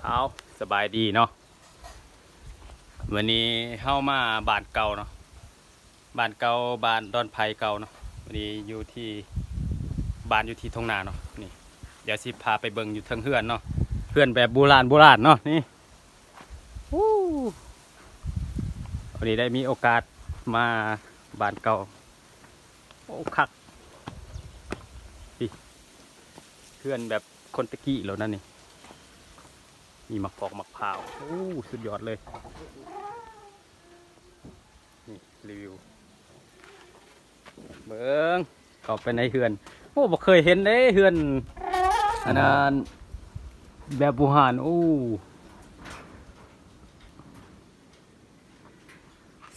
เอาสบายดีเนาะวันนี้เข้ามาบ้านเก่าเนาะบ้านเก่าบ้านดอนไผ่เก่าเนาะวันนี้อยู่ที่บ้านอยู่ที่ทงนาเนาะนี่เดี๋ยวสิพาไปเบิ่งอยู่เทิงเฮือนเนาะเฮือนแบบโบราณเนาะนี่วู้วันนี้ได้มีโอกาสมาบ้านเก่าโอ้คักเฮือนแบบคนตะกี้แล้วนั่นนี่มีมะกอกมะพร้าวโอ้สุดยอดเลยนี่รีวิวเบิ่งเข้าไปในเฮือนโอ้บ่เคยเห็นเด้เฮือนอันนั้นแบบโบราณโอ้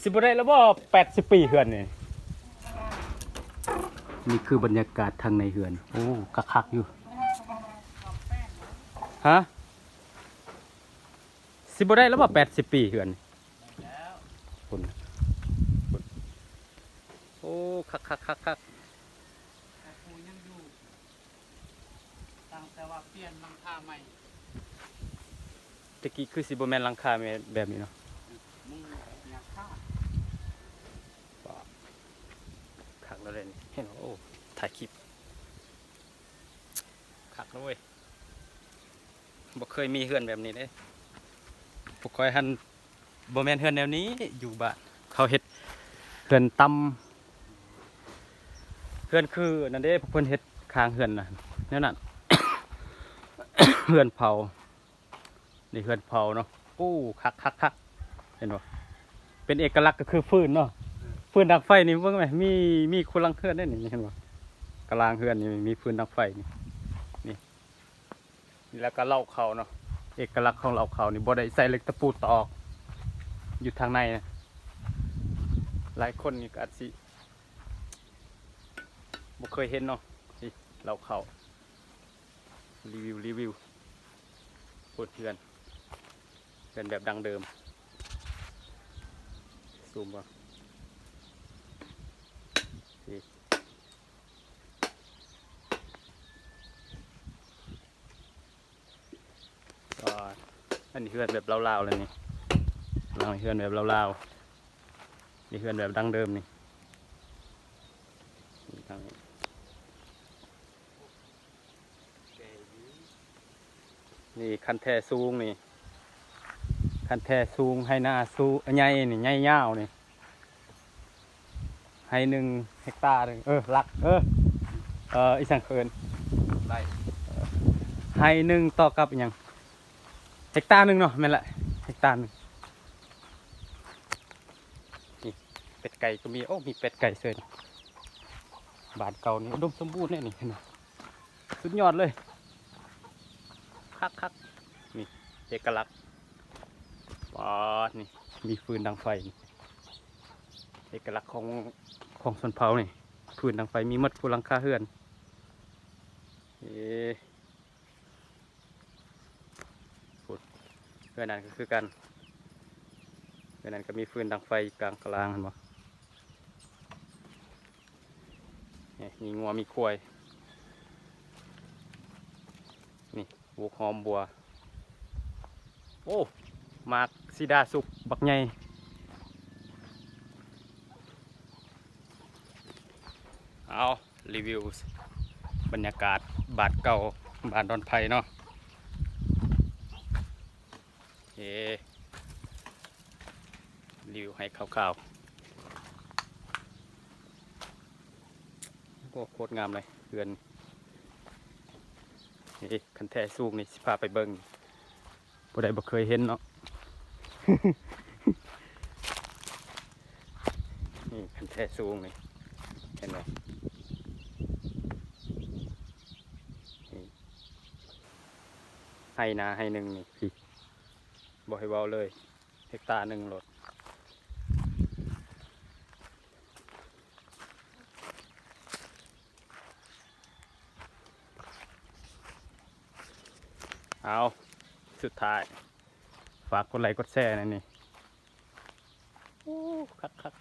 สิบ่ได้แล้วบ่80 ปีเฮือนนี่คือบรรยากาศทางในเฮือนโอ้คักๆอยู่ฮะสิบ่ได้แล้วบ่80 ปีเฮือนคุณโอ้คักกูยังอยู่ตั้งแต่ว่าเปลี่ยนหลังคาใหม่ตะกี้คือสิบ่แม่นหลังคาแบบนี้เนาะมึงอยากฆ่าคักแล้วเลยเห็นโอ้ถ่ายคลิปคักแล้วเว้ยบ่เคยมีเฮือนแบบนี้เด้บ่ค่อยหันบ่แม่นเฮือนแนวนี้อยู่บ้านเขาเฮ็ดเฮือนต่ำเฮือนคือนั่นเด้เพิ่นเฮ็ดข้างเฮือนน่ะแนวนั้น เฮือนเผานี่เฮือนเผาเนาะโอ้คักเห็นบ่เป็นเอกลักษณ์ก็คือฟืนเนาะฟืนดังไฟนี่เบิ่งไหมมีคนลังเฮือนได้นี่เห็นบ่กลางเฮือนนี่มีฟืนดังไฟนี่แล้วก็เหล้าเขาเนาะเอกลักษณ์ของเหล้าเขานี่บ่ได้ใส่เหล็กตะปูตอกอยู่ทางในนะหลายคนนี่ก็อาจสิบ่เคยเห็นเนาะนี่เหล้าเขารีวิวพูดเพื่อนแบบดังเดิมซูมบ่นี่ก็อันนี้เพื่อนแบบเล่าๆเลยนี่เราเพื่อนแบบเล่าๆนี่เพื่อนแบบดังเดิมนี่นี่คันแท้สูงนี่คันแท้สูงให้หน้าสูงใหญ่นี่ใหญ่ยาวนี่ให้1 เฮกตาร์นึงหลักอีสังเคินไล่ให้ต่อกับอหยัง1 เฮกตาร์เนาะแม่นละ1 เฮกตาร์นี่เป็ดไก่ก็มีโอ้มีเป็ดไก่เสยบ้านเก่านี่อุดมสมบูรณ์เนี่ยนี่สุดยอดเลยคักนี่เอกลักษณ์ว้านี่มีฟืนดังไฟนี่เอกลักษณ์ของชนเผ่านี่ฟืนดังไฟมีมัดฟูลังคาเฮือนเฮือนนั้นก็คือกันเฮือนนั้นก็มีฟืนดังไฟกลางเห็นบ่มีงัวมีควายนี่บุกหอมบัวโอ้มากซีดาสุกบักใหญ่เอารีวิวบรรยากาศบ้านเก่าบ้านดอนไผ่เนาะรีวิวให้คร่าวๆโอ้โคตรงามเลยเรือนนี่คันแท้สูงนี่สิพาไปเบิ่งบ่ได้บ่เคยเห็นเนาะ นี่คันแท้สูงนี่เห็นไหมให้นาให้นี่พี่บ่ให้เว้าเลย1 เฮกตาร์โหลดเอาสุดท้ายฝากกดไลค์กดแชร์นะนี่โอ้คัก